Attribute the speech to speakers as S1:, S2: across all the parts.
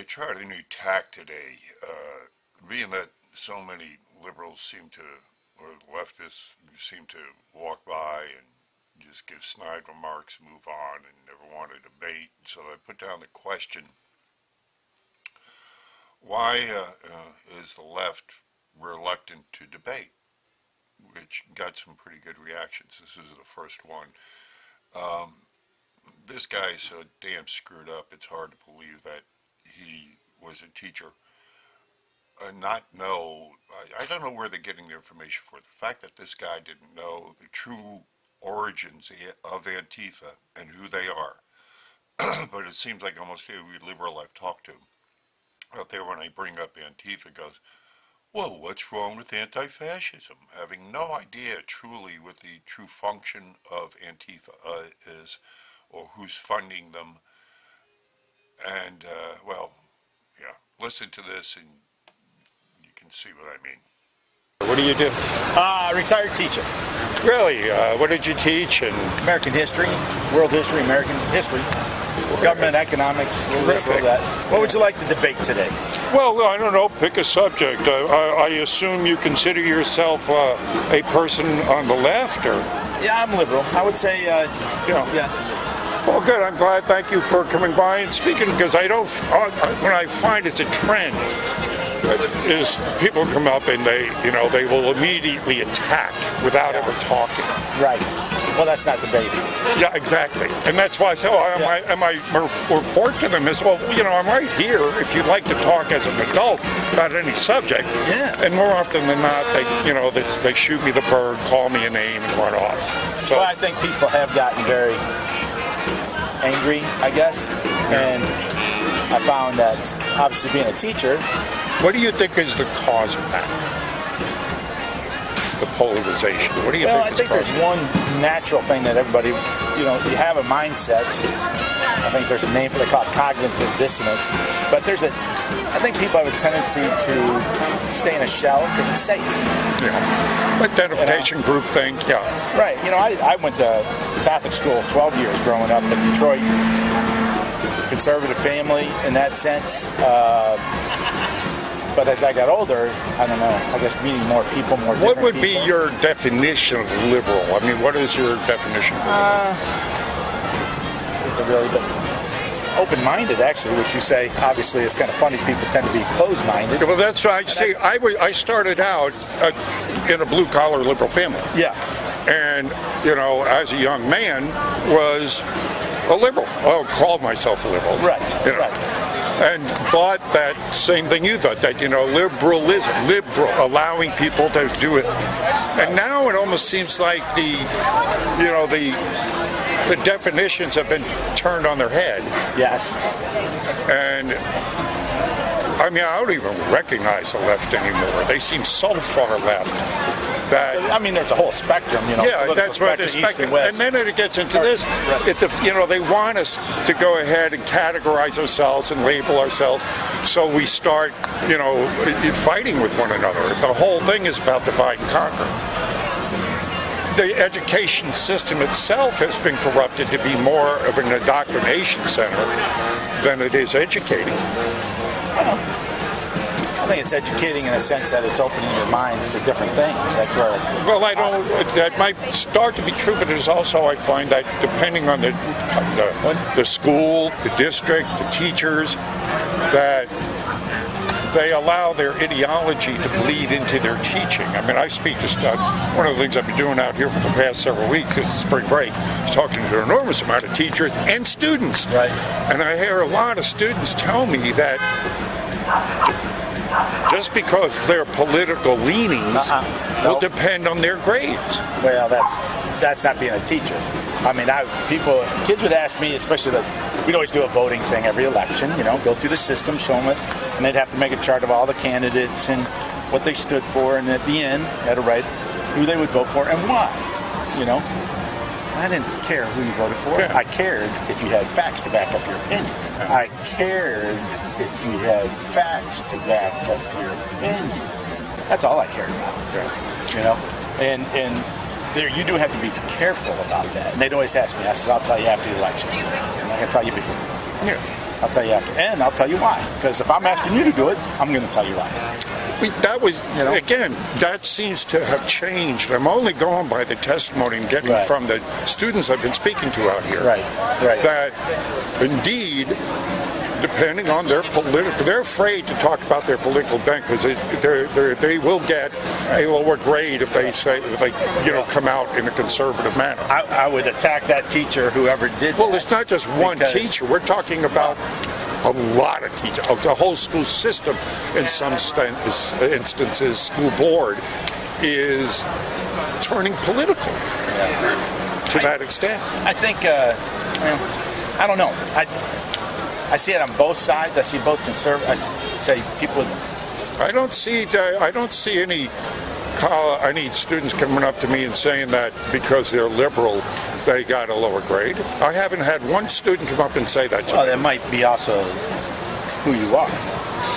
S1: tried a new tack today, being that so many liberals seem to, or leftists seem to walk by and just give snide remarks, move on, and never want to debate. So I put down the question, why is the left reluctant to debate? Which got some pretty good reactions. This is the first one. This guy's so damn screwed up, it's hard to believe that he was a teacher. I don't know where they're getting their information for. The fact that this guy didn't know the true origins of Antifa and who they are. But it seems like almost every liberal I've talked to out there, when I bring up Antifa, goes, well, what's wrong with anti-fascism? Having no idea truly what the true function of Antifa is, or who's funding them. And, well, yeah, listen to this and you can see what I mean. What do you do?
S2: Retired teacher.
S1: Really? What did you teach? And
S2: American history, world history, American history, government, economics, a little this, a little that. What would you like to debate today?
S1: Well, I don't know. Pick a subject. I assume you consider yourself a person on the left, or?
S2: Yeah, I'm liberal. I would say, yeah.
S1: Well, good. I'm glad. Thank you for coming by and speaking, because I don't. When I find it's a trend, is people come up and they will immediately attack without ever talking.
S2: Right. Well, that's not debating.
S1: Yeah, exactly. And that's why I say, am I report to them is, well, I'm right here if you'd like to talk as an adult about any subject.
S2: Yeah.
S1: And more often than not, they shoot me the bird, call me a name, and run off. So,
S2: well, I think people have gotten very angry, I guess. And I found that, obviously, being a teacher.
S1: What do you think is the cause of that? The polarization. What do you think?
S2: Well, I think there's one natural thing that everybody, you have a mindset. I think there's a name for it, called cognitive dissonance. But I think people have a tendency to stay in a shell because it's safe.
S1: Yeah. Identification group think, yeah.
S2: Right. I went to Catholic school 12 years growing up in Detroit. Conservative family in that sense. But as I got older, I don't know, I guess meeting more people, more different
S1: What would
S2: people.
S1: be your definition of liberal? I mean, what is your definition of liberal?
S2: It's a really open-minded, actually, which you say, obviously, it's kind of funny. People tend to be closed-minded.
S1: Well, that's why I say I started out in a blue-collar liberal family.
S2: Yeah.
S1: And, as a young man, was a liberal. I called myself a liberal.
S2: Right, right.
S1: And thought that same thing you thought, that, liberalism, allowing people to do it. And now it almost seems like the definitions have been turned on their head.
S2: Yes.
S1: And I don't even recognize the left anymore. They seem so far left that
S2: there's a whole spectrum,
S1: Yeah, that's right, the spectrum. And then it gets into this. They want us to go ahead and categorize ourselves and label ourselves, so we start, fighting with one another. The whole thing is about divide and conquer. The education system itself has been corrupted to be more of an indoctrination center than it is educating.
S2: I think it's educating in a sense that it's opening your minds to different things. That's where.
S1: Well, that might start to be true, but it's also, I find that depending on the school, the district, the teachers, that they allow their ideology to bleed into their teaching. I speak just one of the things I've been doing out here for the past several weeks, because it's spring break, is talking to an enormous amount of teachers and students.
S2: Right.
S1: And I hear a lot of students tell me that just because their political leanings will depend on their grades.
S2: Well, that's not being a teacher. Kids would ask me, especially we'd always do a voting thing every election, go through the system, show them it, and they'd have to make a chart of all the candidates and what they stood for, and at the end, had to write who they would vote for and why, I didn't care who you voted for.
S1: Yeah.
S2: I cared if you had facts to back up your opinion. I cared if you had facts to back up your opinion. That's all I cared about. Yeah. And there, you do have to be careful about that. And they'd always ask me. I said, I'll tell you after the election. I'm not going to tell you before.
S1: Yeah.
S2: I'll tell you after. And I'll tell you why. Because if I'm asking you to do it, I'm going to tell you why.
S1: That was, again, that seems to have changed. I'm only going by the testimony I'm getting from the students I've been speaking to out here.
S2: Right.
S1: That indeed, depending on their political, they're afraid to talk about their political bent because they will get a lower grade if they come out in a conservative manner.
S2: I would attack that teacher, whoever did that.
S1: Well, it's not just one teacher. We're talking about a lot of teachers. The whole school system, in some instances, school board is turning political to that extent.
S2: I think, I don't know. I see it on both sides. I see both conservative. I say people.
S1: I don't see any students coming up to me and saying that because they're liberal, they got a lower grade. I haven't had one student come up and say that to me.
S2: Well, that might be also who you are.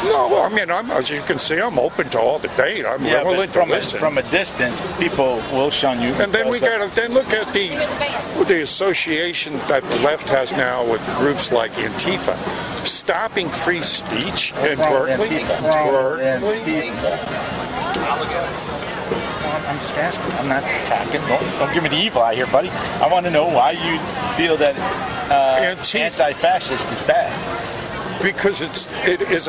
S1: No, I mean, as you can see, I'm open to all debate. I'm willing to listen.
S2: From a distance, people will shun you.
S1: And then look at the association that the left has now with groups like Antifa, stopping free speech in Berkeley.
S2: I'm just asking. I'm not attacking. Don't give me the evil eye here, buddy. I want to know why you feel that anti-fascist is bad.
S1: Because it is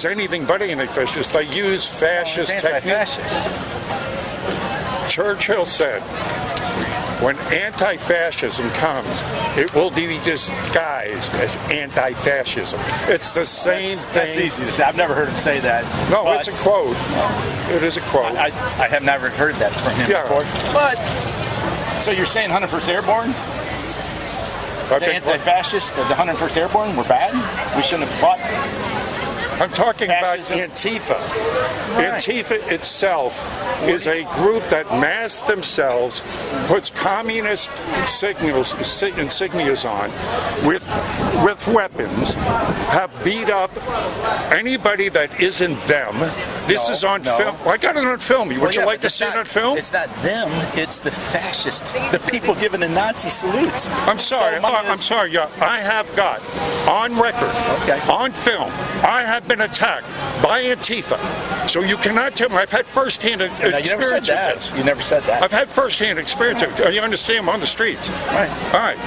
S1: anything but anti-fascist. They use fascist techniques. Churchill said, when anti-fascism comes, it will be disguised as anti-fascism. It's the same thing.
S2: That's easy to say. I've never heard him say that.
S1: No, it's a quote. It is a quote.
S2: I have never heard that from him before. But, so you're saying 101st Airborne? The anti-fascists of the 101st Airborne were bad? We shouldn't have fought?
S1: I'm talking
S2: fascism.
S1: about Antifa.
S2: Right.
S1: Antifa itself is a group that masks themselves, puts communist insignias on with weapons, have beat up anybody that isn't them. This is on film. I got it on film. Would you like to see it on film?
S2: It's not them. It's the fascist. The people giving the Nazi salutes.
S1: I'm sorry. I'm sorry. Yeah, I have got on record, on film, I have been attacked by Antifa. So you cannot tell me. I've had firsthand experience with this.
S2: You never said that.
S1: I've had firsthand experience. You understand? I'm on the streets.
S2: Right.
S1: All right.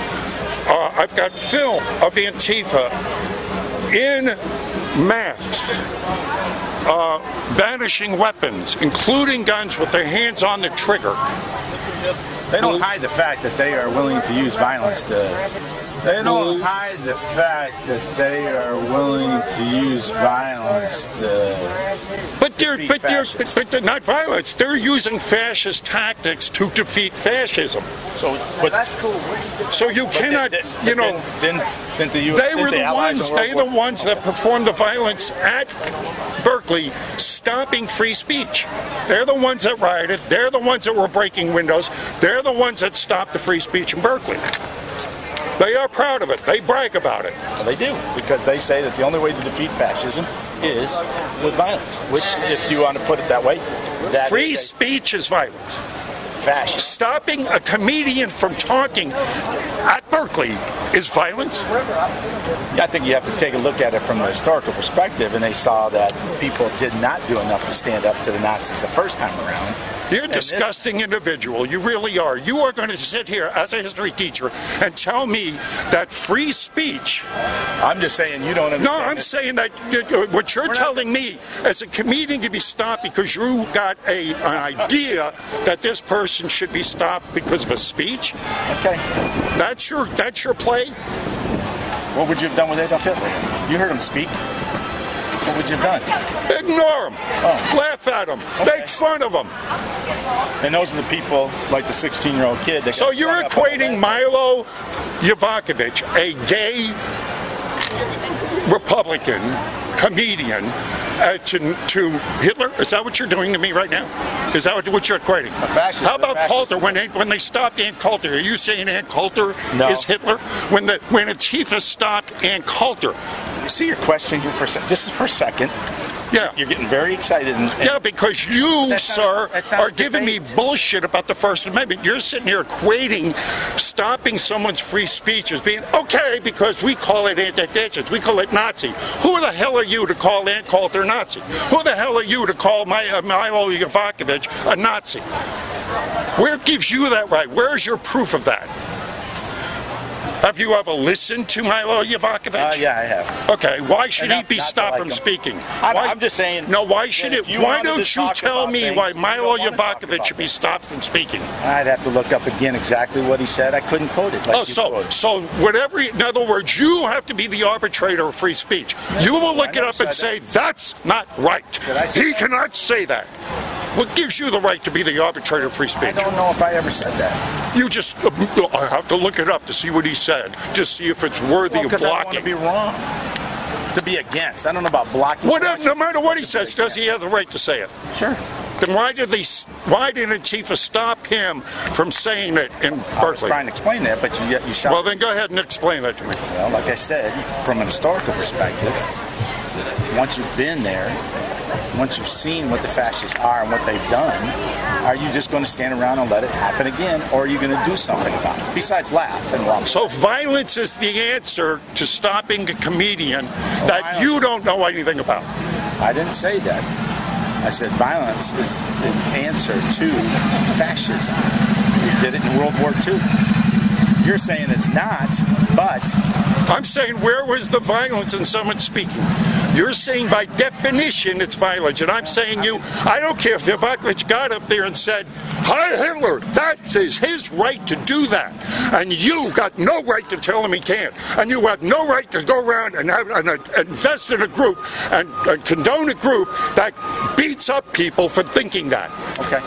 S1: I've got film of Antifa in masks, banishing weapons, including guns with their hands on the trigger.
S2: They don't hide the fact that they are willing to use violence to... They don't hide the fact that they are willing to use violence to... But
S1: they're not violence. They're using fascist tactics to defeat fascism.
S2: So, but
S1: that's cool. So you cannot,
S2: they were
S1: the ones that performed the violence at Berkeley, stopping free speech. They're the ones that rioted. They're the ones that were breaking windows. They're the ones that stopped the free speech in Berkeley. They are proud of it. They brag about it.
S2: Well, they do, because they say that the only way to defeat fascism is with violence, which, if you want to put it that way,
S1: free speech is violence.
S2: Fascist.
S1: Stopping a comedian from talking at Berkeley is violence.
S2: Yeah, I think you have to take a look at it from a historical perspective, and they saw that people did not do enough to stand up to the Nazis the first time around.
S1: You're a disgusting individual. You really are. You are going to sit here as a history teacher and tell me that free speech...
S2: I'm just saying you don't understand.
S1: No, I'm saying that what you're telling me as a comedian can be stopped because you got an idea that this person should be stopped because of a speech.
S2: Okay.
S1: That's your play?
S2: What would you have done with Adolf Hitler? You heard him speak. What would you have done?
S1: Ignore him. Oh. Laugh at him. Okay. Make fun of him.
S2: And those are the people, like the 16-year-old kid. That
S1: so you're equating Milo Jovanovic, a gay Republican comedian, to Hitler? Is that what you're doing to me right now? Is that what you're equating? How about Coulter? When they stopped Ann Coulter, are you saying Ann Coulter is Hitler? When Antifa stopped Ann Coulter?
S2: See your question here just for a second.
S1: Yeah.
S2: You're getting very excited.
S1: Yeah, because you,
S2: That's
S1: sir,
S2: not
S1: are
S2: a
S1: giving me
S2: debate.
S1: bullshit about the First Amendment. You're sitting here equating stopping someone's free speech as being okay because we call it anti-fascist. We call it Nazi. Who the hell are you to call Ann Coulter Nazi? Who the hell are you to call Milo Yovanovitch a Nazi? Where gives you that right? Where's your proof of that? Have you ever listened to Milo Yovanovitch?
S2: Yeah, I have.
S1: Okay, why should
S2: Enough
S1: he be
S2: not to
S1: stopped
S2: like
S1: from
S2: him.
S1: speaking?
S2: I'm just saying.
S1: No, why should
S2: if
S1: it?
S2: you
S1: Why
S2: wanted to
S1: don't you
S2: talk
S1: tell
S2: about
S1: me
S2: things,
S1: why
S2: you
S1: Milo
S2: don't wanna talk
S1: Yovanovitch
S2: about
S1: should be
S2: them.
S1: stopped from speaking?
S2: I'd have to look up again exactly what he said. I couldn't quote it. Like
S1: Oh,
S2: you quoted.
S1: so whatever. In other words, you have to be the arbitrator of free speech. You will look
S2: I
S1: it
S2: never
S1: up and say
S2: said
S1: that's not right.
S2: Did I say
S1: He
S2: that?
S1: cannot say that. What gives you the right to be the arbitrator of free
S2: I
S1: speech?
S2: don't know if I ever said that.
S1: You just I have to look it up to see what he said, to see if it's worthy of
S2: Because I don't want to
S1: blocking.
S2: be wrong. To be against. I don't know about blocking.
S1: Whatever, no matter what he says, does he have the right to say it?
S2: Sure.
S1: Then why did Antifa stop him from saying it in
S2: I was
S1: Berkeley?
S2: trying to explain that, but you shot.
S1: Well, then go ahead and explain that to me.
S2: Well, like I said, from an historical perspective, once you've been there, once you've seen what the fascists are and what they've done, are you just going to stand around and let it happen again, or are you going to do something about it? Besides laugh and lump.
S1: So violence is the answer to stopping a comedian that you don't know anything about.
S2: I didn't say that. I said violence is the answer to fascism. We did it in World War II. You're saying it's not, but
S1: I'm saying, where was the violence in someone speaking? You're saying by definition it's violence, and I'm saying I don't care if Yovanovitch got up there and said, "Hi Hitler," that is his right to do that, and you got no right to tell him he can't, and you have no right to go around and invest in a group and condone a group that beats up people for thinking that.
S2: okay.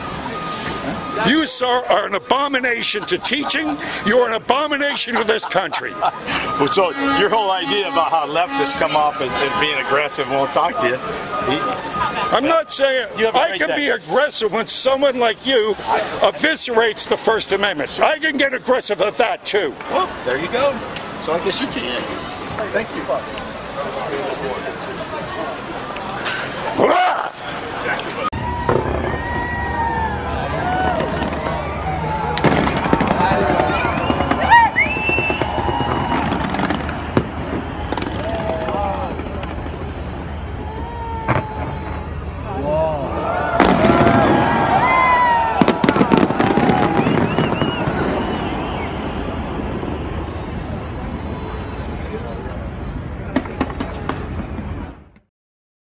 S1: You, sir, are an abomination to teaching. You're an abomination to this country.
S2: Well, so your whole idea about how leftists come off as being aggressive and won't talk to you.
S1: I'm not saying
S2: You have a
S1: I
S2: right
S1: can
S2: to-
S1: be aggressive when someone like you eviscerates the First Amendment. I can get aggressive at that too.
S2: Well, there you go. So I guess you can. Thank you.